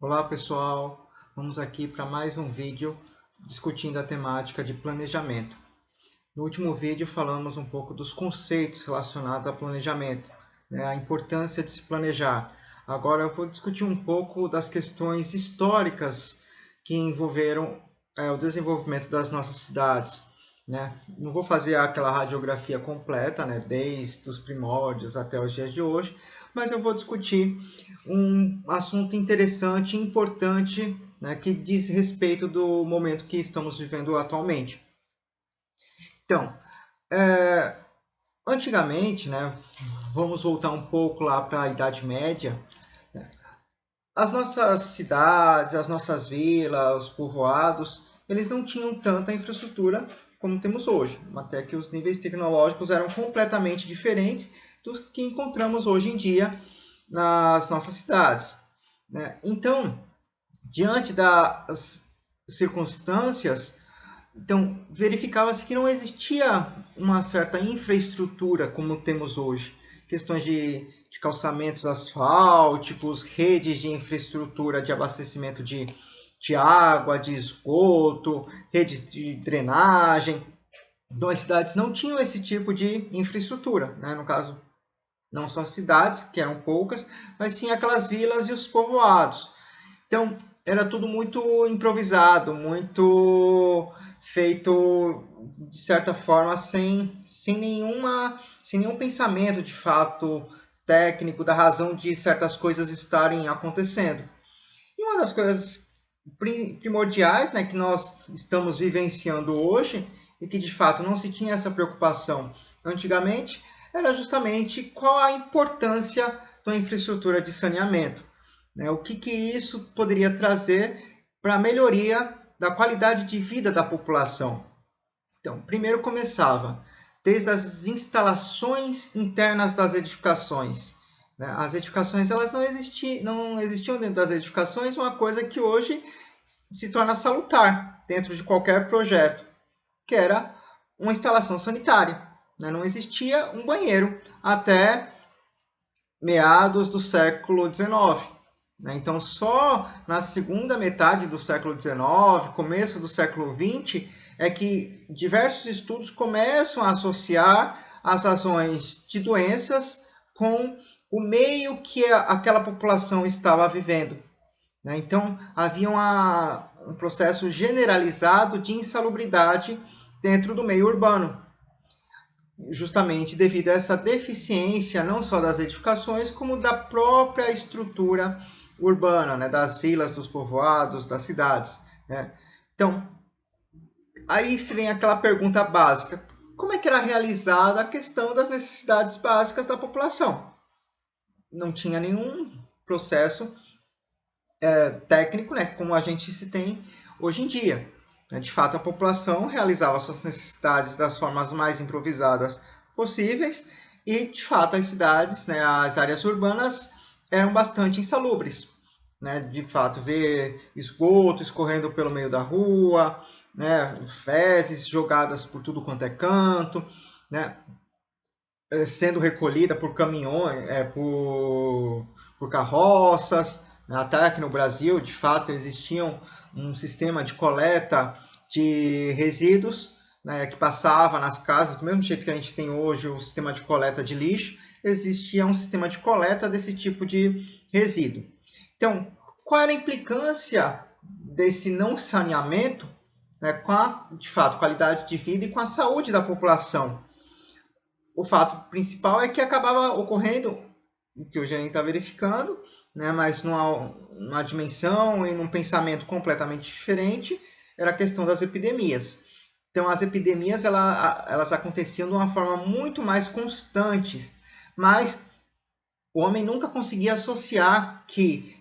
Olá pessoal, vamos aqui para mais um vídeo discutindo a temática de planejamento. No último vídeo falamos um pouco dos conceitos relacionados a planejamento, né, a importância de se planejar. Agora eu vou discutir um pouco das questões históricas que envolveram o desenvolvimento das nossas cidades. Né? Não vou fazer aquela radiografia completa, né, desde os primórdios até os dias de hoje, mas eu vou discutir um assunto interessante e importante, né, que diz respeito do momento que estamos vivendo atualmente. Então, é, antigamente, né, vamos voltar um pouco lá para a Idade Média, né, as nossas cidades, as nossas vilas, os povoados, eles não tinham tanta infraestrutura como temos hoje, até que os níveis tecnológicos eram completamente diferentes dos que encontramos hoje em dia nas nossas cidades. Né? Então, diante das circunstâncias, então verificava-se que não existia uma certa infraestrutura como temos hoje. Questões de calçamentos asfálticos, redes de infraestrutura de abastecimento de água, de esgoto, redes de drenagem. Então, as cidades não tinham esse tipo de infraestrutura, né? No caso, não só as cidades, que eram poucas, mas sim aquelas vilas e os povoados. Então, era tudo muito improvisado, muito feito de certa forma sem nenhum pensamento de fato técnico da razão de certas coisas estarem acontecendo. E uma das coisas primordiais, né, que nós estamos vivenciando hoje e que de fato não se tinha essa preocupação antigamente, era justamente qual a importância da infraestrutura de saneamento, né? O que isso poderia trazer para a melhoria da qualidade de vida da população. Então, primeiro começava desde as instalações internas das edificações. Né? As edificações elas não existiam dentro das edificações, uma coisa que hoje se torna salutar dentro de qualquer projeto, que era uma instalação sanitária. Né? Não existia um banheiro até meados do século XIX. Né? Então, só na segunda metade do século XIX, começo do século XX, é que diversos estudos começam a associar as razões de doenças com o meio que aquela população estava vivendo. Né? Então, havia um processo generalizado de insalubridade dentro do meio urbano, justamente devido a essa deficiência não só das edificações, como da própria estrutura urbana, né, das vilas, dos povoados, das cidades. Né? Então, aí se vem aquela pergunta básica: como é que era realizada a questão das necessidades básicas da população? Não tinha nenhum processo técnico, né, como a gente se tem hoje em dia. De fato, a população realizava suas necessidades das formas mais improvisadas possíveis e, de fato, as cidades, né, as áreas urbanas eram bastante insalubres. Né? De fato, ver esgoto escorrendo pelo meio da rua, né, fezes jogadas por tudo quanto é canto, né, sendo recolhida por caminhões, por carroças. Até aqui no Brasil, de fato, existia um sistema de coleta de resíduos, né, que passava nas casas, do mesmo jeito que a gente tem hoje o sistema de coleta de lixo, existia um sistema de coleta desse tipo de resíduo. Então, qual era a implicância desse não saneamento, né, com a, de fato, qualidade de vida e com a saúde da população? O fato principal é que acabava ocorrendo, que hoje a gente está verificando, né, mas numa dimensão e num pensamento completamente diferente, era a questão das epidemias. Então, as epidemias elas aconteciam de uma forma muito mais constante, mas o homem nunca conseguia associar que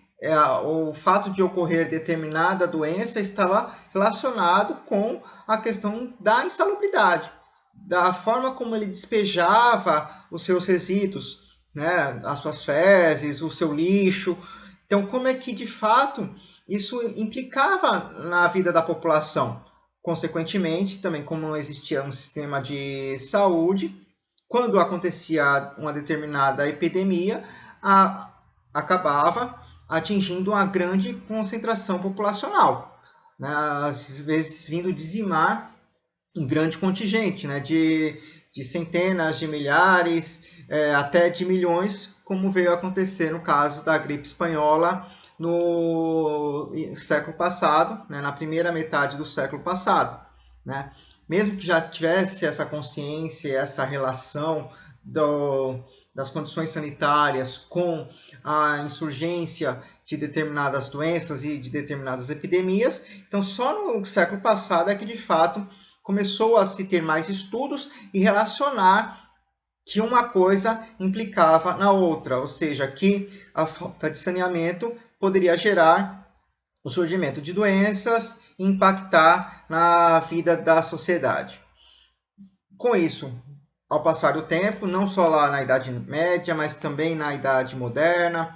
o fato de ocorrer determinada doença estava relacionado com a questão da insalubridade, da forma como ele despejava os seus resíduos, né, as suas fezes, o seu lixo. Então, como é que de fato isso implicava na vida da população? Consequentemente, também como não existia um sistema de saúde, quando acontecia uma determinada epidemia, a, acabava atingindo uma grande concentração populacional, né? Às vezes vindo dizimar um grande contingente, né? De centenas de milhares, até de milhões, como veio a acontecer no caso da gripe espanhola no século passado, né? Na primeira metade do século passado, né? Mesmo que já tivesse essa consciência, essa relação das condições sanitárias com a insurgência de determinadas doenças e de determinadas epidemias, então só no século passado é que de fato começou a se ter mais estudos e relacionar que uma coisa implicava na outra, ou seja, que a falta de saneamento poderia gerar o surgimento de doenças e impactar na vida da sociedade. Com isso, ao passar do tempo, não só lá na Idade Média, mas também na Idade Moderna,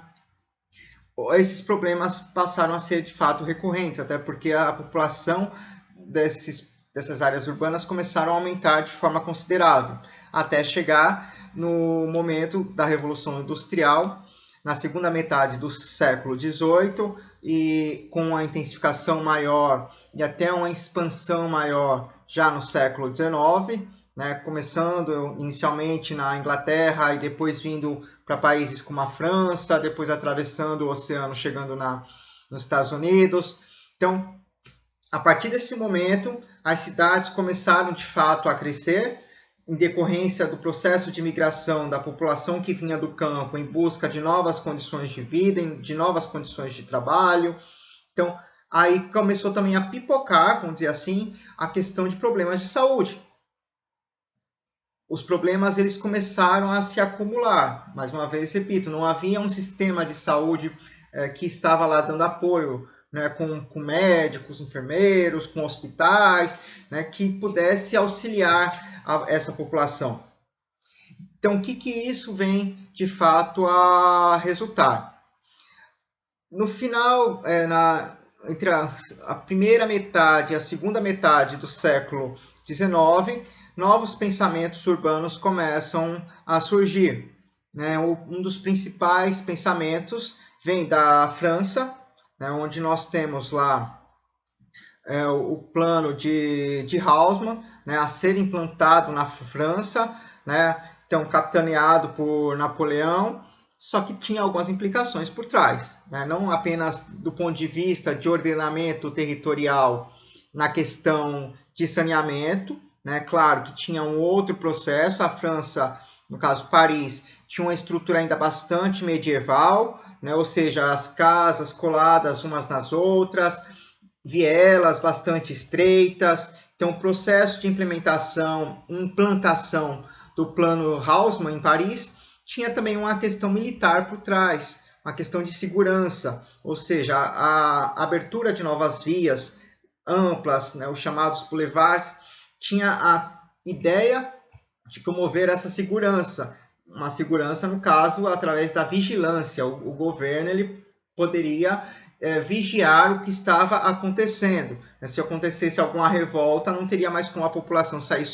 esses problemas passaram a ser de fato recorrentes, até porque a população dessas áreas urbanas começaram a aumentar de forma considerável, até chegar no momento da Revolução Industrial, na segunda metade do século XVIII, e com a intensificação maior e até uma expansão maior já no século XIX, né, começando inicialmente na Inglaterra e depois vindo para países como a França, depois atravessando o oceano, chegando nos Estados Unidos. Então, a partir desse momento, as cidades começaram de fato a crescer, em decorrência do processo de migração da população que vinha do campo em busca de novas condições de vida, de novas condições de trabalho. Então, aí começou também a pipocar, vamos dizer assim, a questão de problemas de saúde. Os problemas eles começaram a se acumular. Mais uma vez, repito, não havia um sistema de saúde que estava lá dando apoio, né, com médicos, enfermeiros, com hospitais, né, que pudesse auxiliar essa população. Então, o que isso vem de fato a resultar? No final, entre a primeira metade e a segunda metade do século XIX, novos pensamentos urbanos começam a surgir, né? Um dos principais pensamentos vem da França, né, onde nós temos lá o plano de Haussmann, né, a ser implantado na França, né, então capitaneado por Napoleão, só que tinha algumas implicações por trás, né, não apenas do ponto de vista de ordenamento territorial na questão de saneamento, né, claro que tinha um outro processo, a França, no caso Paris, tinha uma estrutura ainda bastante medieval, né, ou seja, as casas coladas umas nas outras, vielas bastante estreitas. Então, o processo de implantação do plano Haussmann em Paris tinha também uma questão militar por trás, uma questão de segurança, ou seja, a abertura de novas vias amplas, né, os chamados boulevards, tinha a ideia de promover essa segurança, uma segurança, no caso, através da vigilância. O governo ele poderia vigiar o que estava acontecendo. Se acontecesse alguma revolta, não teria mais como a população sair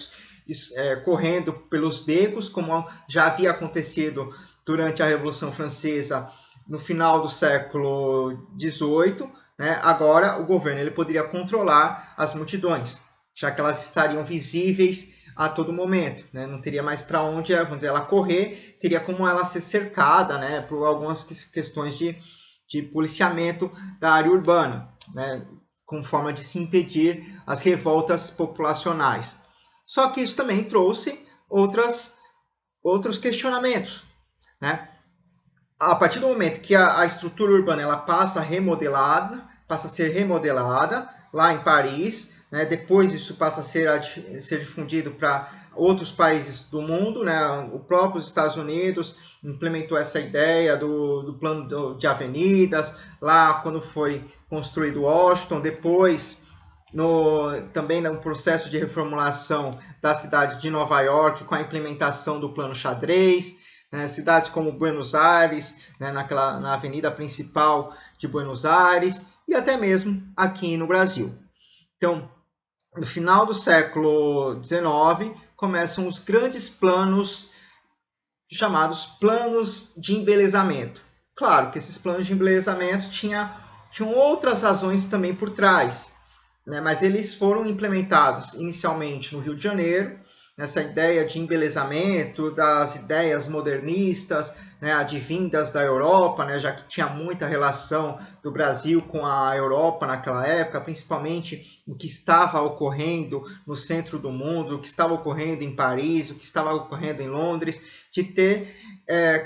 correndo pelos becos, como já havia acontecido durante a Revolução Francesa no final do século XVIII. Né? Agora, o governo ele poderia controlar as multidões, já que elas estariam visíveis a todo momento, né? Não teria mais para onde, vamos dizer, ela correr, teria como ela ser cercada, né, por algumas questões de policiamento da área urbana, né, com forma de se impedir as revoltas populacionais. Só que isso também trouxe outros questionamentos, né? A partir do momento que a estrutura urbana ela passa a ser remodelada lá em Paris, né? Depois isso passa a ser difundido para outros países do mundo, né? O próprio Estados Unidos implementou essa ideia do plano de avenidas, lá quando foi construído Washington, depois também no processo de reformulação da cidade de Nova York, com a implementação do plano xadrez, né? Cidades como Buenos Aires, né? Na avenida principal de Buenos Aires, e até mesmo aqui no Brasil. Então, no final do século XIX, começam os grandes planos chamados planos de embelezamento. Claro que esses planos de embelezamento tinham outras razões também por trás, né? Mas eles foram implementados inicialmente no Rio de Janeiro, nessa ideia de embelezamento, das ideias modernistas, né, advindas da Europa, né, já que tinha muita relação do Brasil com a Europa naquela época, principalmente o que estava ocorrendo no centro do mundo, o que estava ocorrendo em Paris, o que estava ocorrendo em Londres, de ter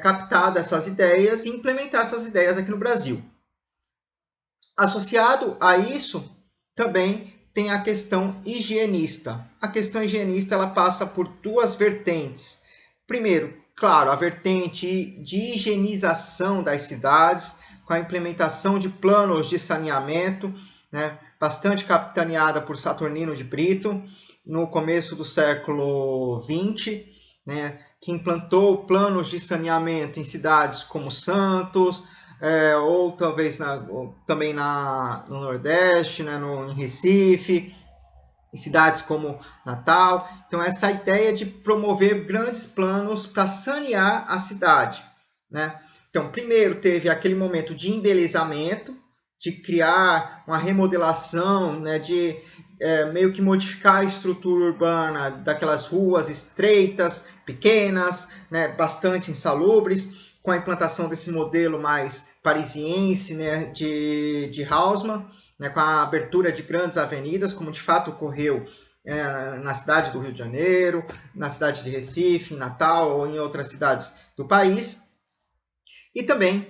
captado essas ideias e implementar essas ideias aqui no Brasil. Associado a isso, também tem a questão higienista. A questão higienista ela passa por duas vertentes. Primeiro, claro, a vertente de higienização das cidades, com a implementação de planos de saneamento, né, bastante capitaneada por Saturnino de Brito, no começo do século XX, né, que implantou planos de saneamento em cidades como Santos, ou talvez também no Nordeste, né, em Recife, em cidades como Natal. Então, essa ideia de promover grandes planos para sanear a cidade, né? Então, primeiro teve aquele momento de embelezamento, de criar uma remodelação, né, de meio que modificar a estrutura urbana daquelas ruas estreitas, pequenas, né, bastante insalubres, com a implantação desse modelo mais parisiense, né, de Haussmann, né, com a abertura de grandes avenidas, como de fato ocorreu na cidade do Rio de Janeiro, na cidade de Recife, em Natal ou em outras cidades do país. E também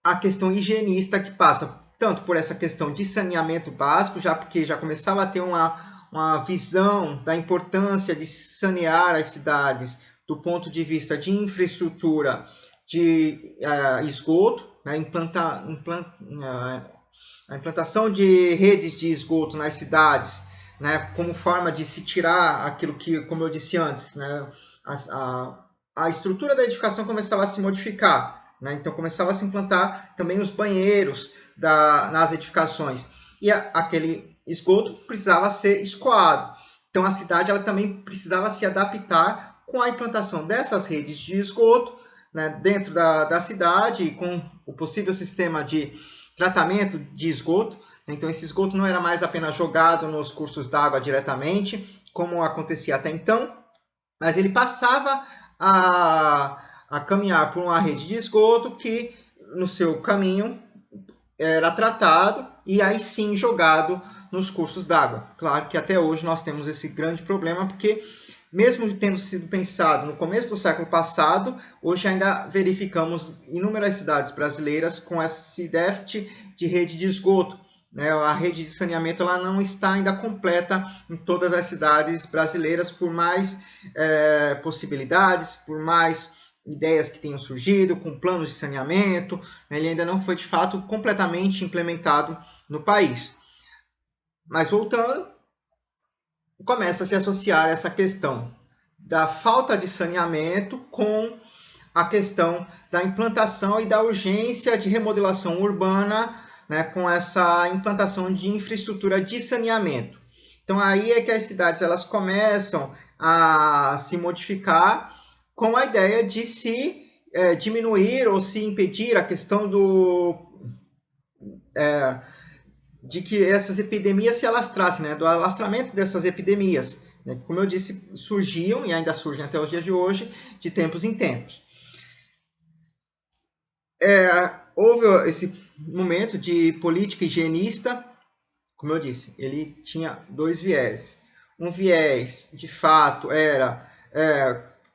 a questão higienista, que passa tanto por essa questão de saneamento básico, já porque já começava a ter uma visão da importância de sanear as cidades do ponto de vista de infraestrutura de esgoto, né, a implantação de redes de esgoto nas cidades, né, como forma de se tirar aquilo que, como eu disse antes, né, a estrutura da edificação começava a se modificar, né, então começava a se implantar também os banheiros nas edificações, e aquele esgoto precisava ser escoado. Então a cidade ela também precisava se adaptar com a implantação dessas redes de esgoto, né, dentro da cidade, com o possível sistema de tratamento de esgoto. Então, esse esgoto não era mais apenas jogado nos cursos d'água diretamente, como acontecia até então, mas ele passava a caminhar por uma rede de esgoto que, no seu caminho, era tratado e aí sim jogado nos cursos d'água. Claro que até hoje nós temos esse grande problema, porque mesmo tendo sido pensado no começo do século passado, hoje ainda verificamos inúmeras cidades brasileiras com esse déficit de rede de esgoto. A rede de saneamento ela não está ainda completa em todas as cidades brasileiras, por mais possibilidades, por mais ideias que tenham surgido, com planos de saneamento, ele ainda não foi de fato completamente implementado no país. Mas voltando, começa a se associar essa questão da falta de saneamento com a questão da implantação e da urgência de remodelação urbana, né, com essa implantação de infraestrutura de saneamento. Então aí é que as cidades elas começam a se modificar com a ideia de se diminuir ou se impedir a questão de que essas epidemias se alastrassem, né, do alastramento dessas epidemias, né, que, como eu disse, surgiam e ainda surgem até os dias de hoje, de tempos em tempos. Houve esse momento de política higienista, como eu disse, ele tinha dois viés. Um viés, de fato, era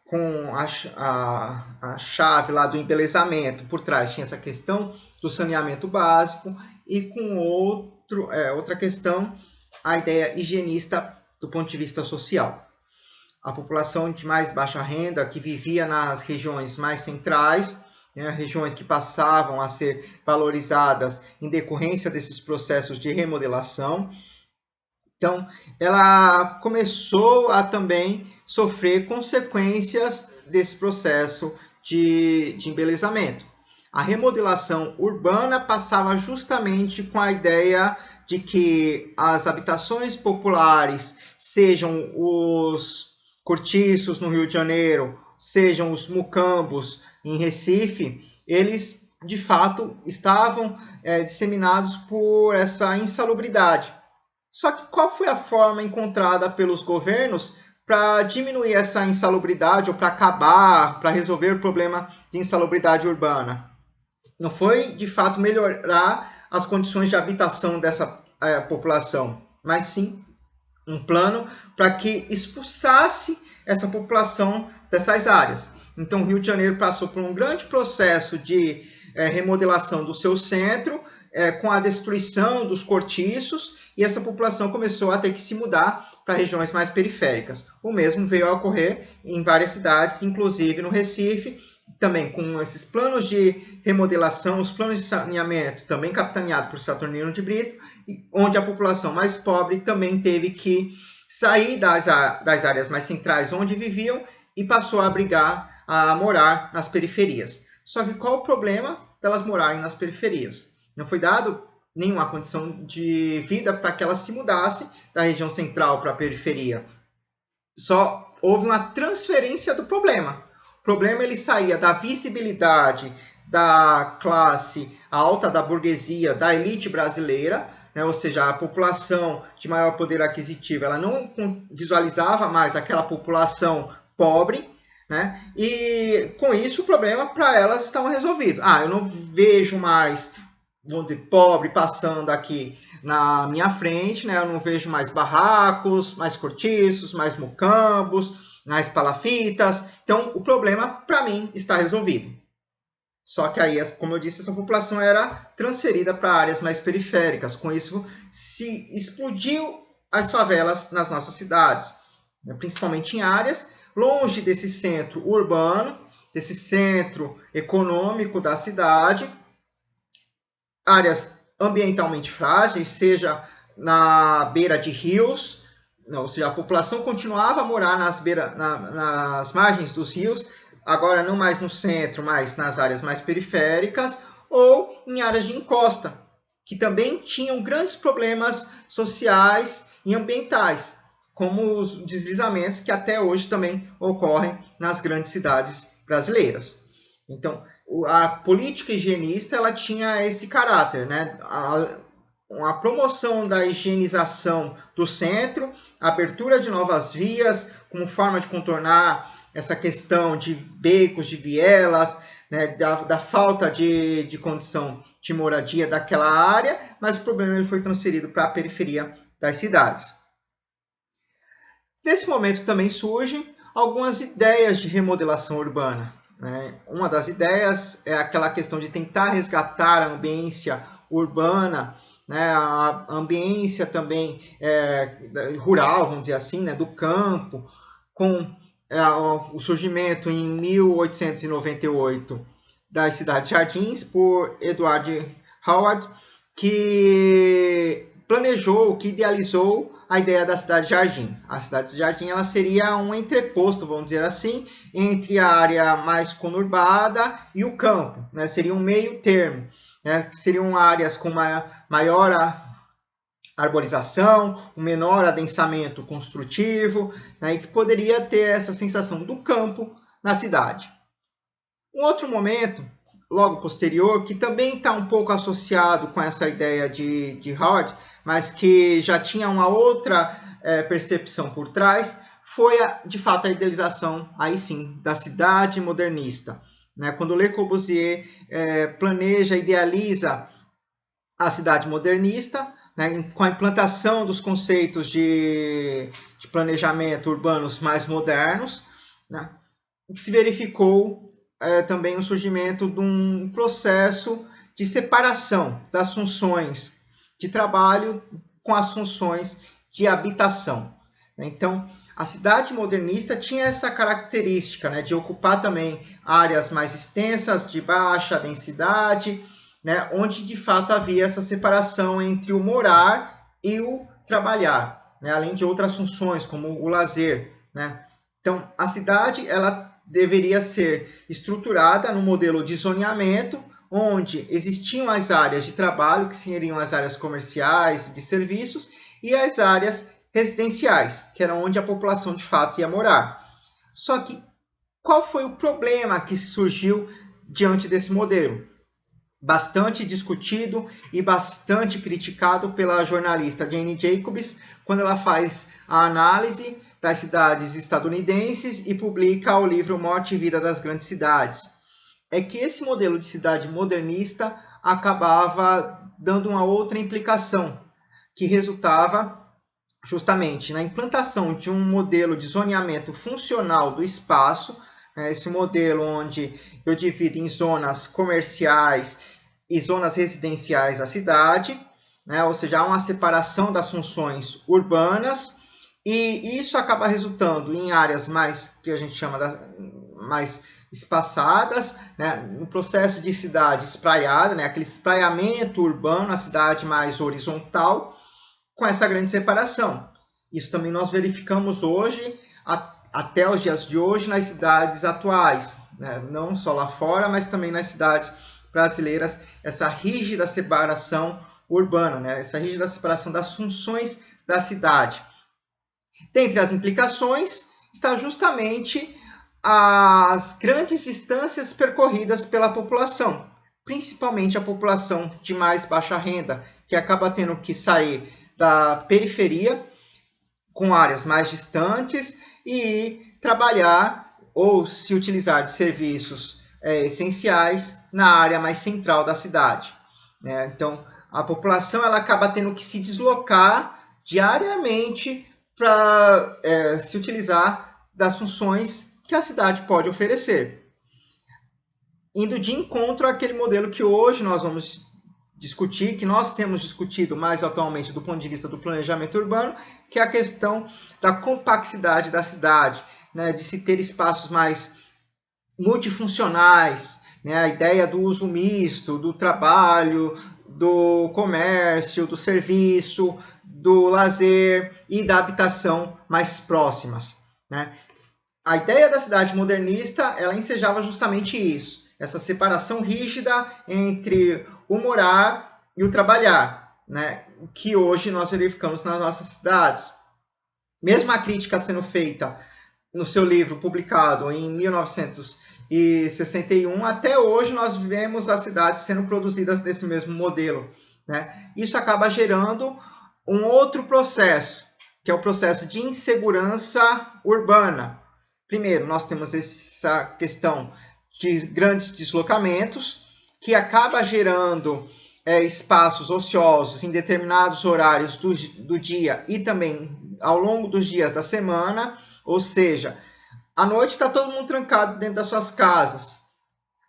com a chave lá do embelezamento, por trás tinha essa questão do saneamento básico, e com outra questão, a ideia higienista do ponto de vista social. A população de mais baixa renda, que vivia nas regiões mais centrais, né, regiões que passavam a ser valorizadas em decorrência desses processos de remodelação. Então, ela começou a também sofrer consequências desse processo de embelezamento. A remodelação urbana passava justamente com a ideia de que as habitações populares, sejam os cortiços no Rio de Janeiro, sejam os mucambos em Recife, eles de fato, estavam disseminados por essa insalubridade. Só que qual foi a forma encontrada pelos governos para diminuir essa insalubridade ou para acabar, para resolver o problema de insalubridade urbana? Não foi, de fato, melhorar as condições de habitação dessa população, mas sim um plano para que expulsasse essa população dessas áreas. Então, o Rio de Janeiro passou por um grande processo de remodelação do seu centro, com a destruição dos cortiços, e essa população começou a ter que se mudar para regiões mais periféricas. O mesmo veio a ocorrer em várias cidades, inclusive no Recife, também com esses planos de remodelação, os planos de saneamento, também capitaneado por Saturnino de Brito, onde a população mais pobre também teve que sair das áreas mais centrais onde viviam e passou a morar nas periferias. Só que qual o problema delas morarem nas periferias? Não foi dado nenhuma condição de vida para que elas se mudassem da região central para a periferia. Só houve uma transferência do problema. O problema ele saía da visibilidade da classe alta, da burguesia, da elite brasileira, né? Ou seja, a população de maior poder aquisitivo, ela não visualizava mais aquela população pobre, né? E com isso o problema para elas estava resolvido. Eu não vejo mais, vamos dizer, pobre passando aqui na minha frente, né? Eu não vejo mais barracos, mais cortiços, mais mucambos, mais palafitas. Então, o problema, para mim, está resolvido. Só que aí, como eu disse, essa população era transferida para áreas mais periféricas. Com isso, se explodiu as favelas nas nossas cidades, né? Principalmente em áreas longe desse centro urbano, desse centro econômico da cidade, áreas ambientalmente frágeis, seja na beira de rios, ou seja, a população continuava a morar nas margens dos rios, agora não mais no centro, mas nas áreas mais periféricas, ou em áreas de encosta, que também tinham grandes problemas sociais e ambientais, como os deslizamentos que até hoje também ocorrem nas grandes cidades brasileiras. Então, a política higienista ela tinha esse caráter, né? A promoção da higienização do centro, a abertura de novas vias como forma de contornar essa questão de becos, de vielas, né? da falta de condição de moradia daquela área, mas o problema ele foi transferido para a periferia das cidades. Nesse momento também surgem algumas ideias de remodelação urbana. Uma das ideias é aquela questão de tentar resgatar a ambiência urbana, né, a ambiência também rural, vamos dizer assim, né, do campo, com o surgimento em 1898 das cidades jardins por Edward Howard, que planejou, que idealizou a ideia da cidade jardim. A cidade jardim ela seria um entreposto, vamos dizer assim, entre a área mais conurbada e o campo, né? Seria um meio termo, né? Seriam áreas com maior arborização, um menor adensamento construtivo, né? E que poderia ter essa sensação do campo na cidade. Um outro momento, logo posterior, que também está um pouco associado com essa ideia de Howard, mas que já tinha uma outra percepção por trás, foi, de fato, a idealização, aí sim, da cidade modernista. Né? Quando Le Corbusier planeja, idealiza a cidade modernista, né? Com a implantação dos conceitos de planejamento urbanos mais modernos, né? Se verificou também o surgimento de um processo de separação das funções de trabalho com as funções de habitação. Então, a cidade modernista tinha essa característica, né, de ocupar também áreas mais extensas, de baixa densidade, né, onde de fato havia essa separação entre o morar e o trabalhar, né, além de outras funções, como o lazer. Né? Então, a cidade ela deveria ser estruturada no modelo de zoneamento, onde existiam as áreas de trabalho, que seriam as áreas comerciais, de serviços, e as áreas residenciais, que era onde a população de fato ia morar. Só que qual foi o problema que surgiu diante desse modelo? bastante discutido e bastante criticado pela jornalista Jane Jacobs, quando ela faz a análise das cidades estadunidenses e publica o livro Morte e Vida das Grandes Cidades. É que esse modelo de cidade modernista acabava dando uma outra implicação, que resultava justamente na implantação de um modelo de zoneamento funcional do espaço, esse modelo onde eu divido em zonas comerciais e zonas residenciais da cidade, ou seja, há uma separação das funções urbanas, e isso acaba resultando em áreas mais, que a gente chama mais espaçadas, no processo de cidade espraiada, aquele espraiamento urbano, a cidade mais horizontal, com essa grande separação. Isso também nós verificamos hoje, até os dias de hoje, nas cidades atuais, não só lá fora, mas também nas cidades brasileiras, essa rígida separação urbana, essa rígida separação das funções da cidade. Dentre as implicações está justamente as grandes distâncias percorridas pela população, principalmente a população de mais baixa renda, que acaba tendo que sair da periferia, com áreas mais distantes, e trabalhar ou se utilizar de serviços essenciais na área mais central da cidade. Então, a população ela acaba tendo que se deslocar diariamente para se utilizar das funções que a cidade pode oferecer, indo de encontro àquele modelo que hoje nós vamos discutir, que nós temos discutido mais atualmente do ponto de vista do planejamento urbano, que é a questão da compacidade da cidade, de se ter espaços mais multifuncionais, a ideia do uso misto, do trabalho, do comércio, do serviço, do lazer e da habitação mais próximas. A ideia da cidade modernista, ela ensejava justamente isso, essa separação rígida entre o morar e o trabalhar, que hoje nós verificamos nas nossas cidades. Mesmo a crítica sendo feita no seu livro publicado em 1961, até hoje nós vemos as cidades sendo produzidas desse mesmo modelo. Isso acaba gerando um outro processo, que é o processo de insegurança urbana. Primeiro, nós temos essa questão de grandes deslocamentos, que acaba gerando espaços ociosos em determinados horários do dia e também ao longo dos dias da semana, ou seja, à noite está todo mundo trancado dentro das suas casas.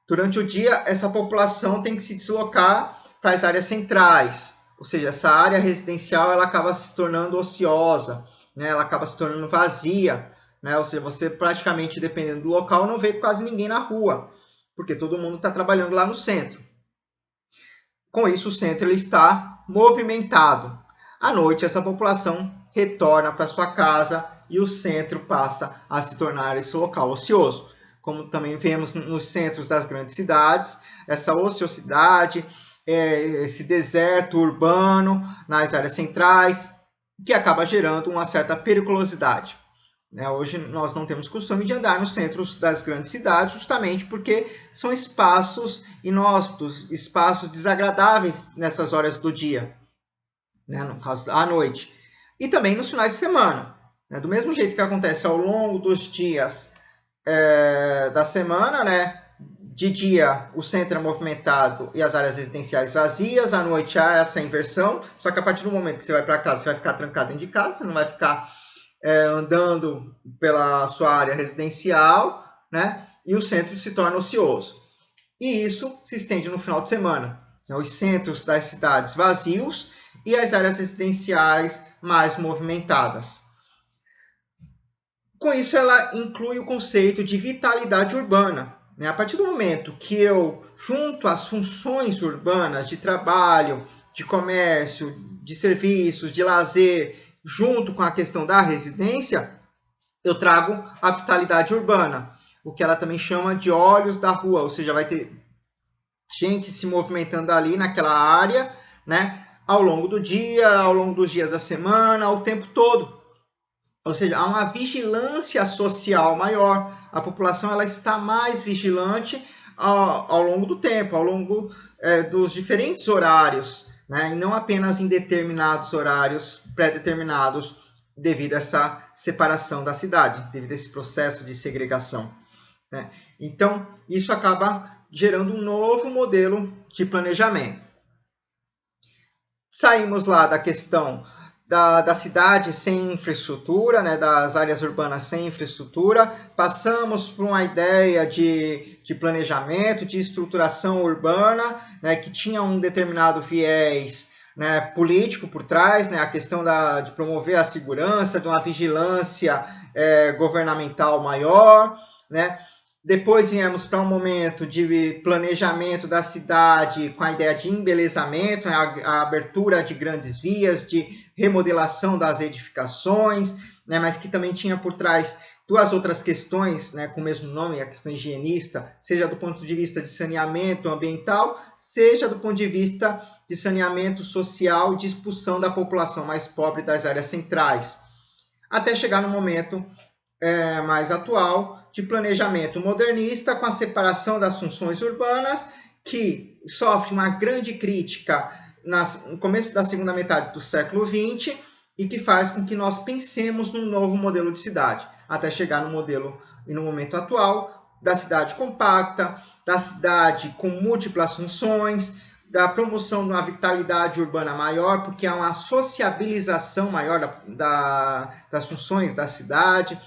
Durante o dia, essa população tem que se deslocar para as áreas centrais, ou seja, essa área residencial ela acaba se tornando ociosa, ela acaba se tornando vazia, ou seja, você praticamente, dependendo do local, não vê quase ninguém na rua, porque todo mundo está trabalhando lá no centro. Com isso, o centro ele está movimentado. À noite, essa população retorna para sua casa e o centro passa a se tornar esse local ocioso. Como também vemos nos centros das grandes cidades, essa ociosidade, esse deserto urbano nas áreas centrais, que acaba gerando uma certa periculosidade. Hoje nós não temos costume de andar nos centros das grandes cidades, justamente porque são espaços inóspitos, espaços desagradáveis nessas horas do dia, no caso à noite, e também nos finais de semana. Do mesmo jeito que acontece ao longo dos dias da semana, de dia o centro é movimentado e as áreas residenciais vazias, à noite há essa inversão, só que a partir do momento que você vai para casa, você vai ficar trancado dentro de casa, você não vai ficar andando pela sua área residencial, e o centro se torna ocioso. E isso se estende no final de semana. Os centros das cidades vazios e as áreas residenciais mais movimentadas. Com isso, ela inclui o conceito de vitalidade urbana. A partir do momento que eu junto as funções urbanas de trabalho, de comércio, de serviços, de lazer, junto com a questão da residência, eu trago a vitalidade urbana, o que ela também chama de olhos da rua, ou seja, vai ter gente se movimentando ali naquela área, ao longo do dia, ao longo dos dias da semana, o tempo todo. Ou seja, há uma vigilância social maior, a população ela está mais vigilante ao longo do tempo, ao longo dos diferentes horários, né? E não apenas em determinados horários pré-determinados devido a essa separação da cidade, devido a esse processo de segregação, né? Então, isso acaba gerando um novo modelo de planejamento. Saímos lá da questão da cidade sem infraestrutura, né, das áreas urbanas sem infraestrutura, passamos por uma ideia de planejamento, de estruturação urbana, né, que tinha um determinado viés, né, político por trás, né, a questão de promover a segurança, de uma vigilância governamental maior, né. Depois viemos para um momento de planejamento da cidade com a ideia de embelezamento, a abertura de grandes vias, de remodelação das edificações, né, mas que também tinha por trás duas outras questões, né, com o mesmo nome, a questão higienista, seja do ponto de vista de saneamento ambiental, seja do ponto de vista de saneamento social, de expulsão da população mais pobre das áreas centrais, até chegar no momento mais atual, de planejamento modernista, com a separação das funções urbanas, que sofre uma grande crítica no começo da segunda metade do século XX e que faz com que nós pensemos num novo modelo de cidade, até chegar no modelo e no momento atual da cidade compacta, da cidade com múltiplas funções, da promoção de uma vitalidade urbana maior, porque há uma sociabilização maior das funções da cidade,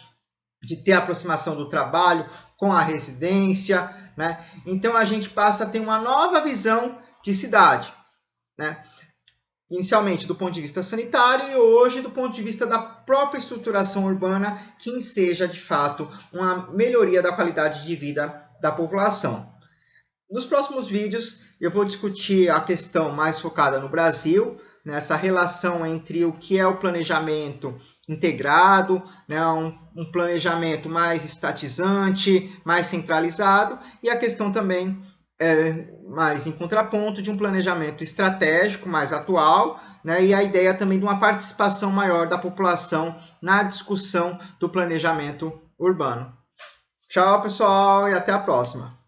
de ter a aproximação do trabalho com a residência, né? Então a gente passa a ter uma nova visão de cidade, né? Inicialmente do ponto de vista sanitário e hoje do ponto de vista da própria estruturação urbana, que enseja de fato uma melhoria da qualidade de vida da população. Nos próximos vídeos eu vou discutir a questão mais focada no Brasil, nessa relação entre o que é o planejamento integrado, né, um planejamento mais estatizante, mais centralizado, e a questão também mais em contraponto de um planejamento estratégico mais atual, né, e a ideia também de uma participação maior da população na discussão do planejamento urbano. Tchau, pessoal, e até a próxima.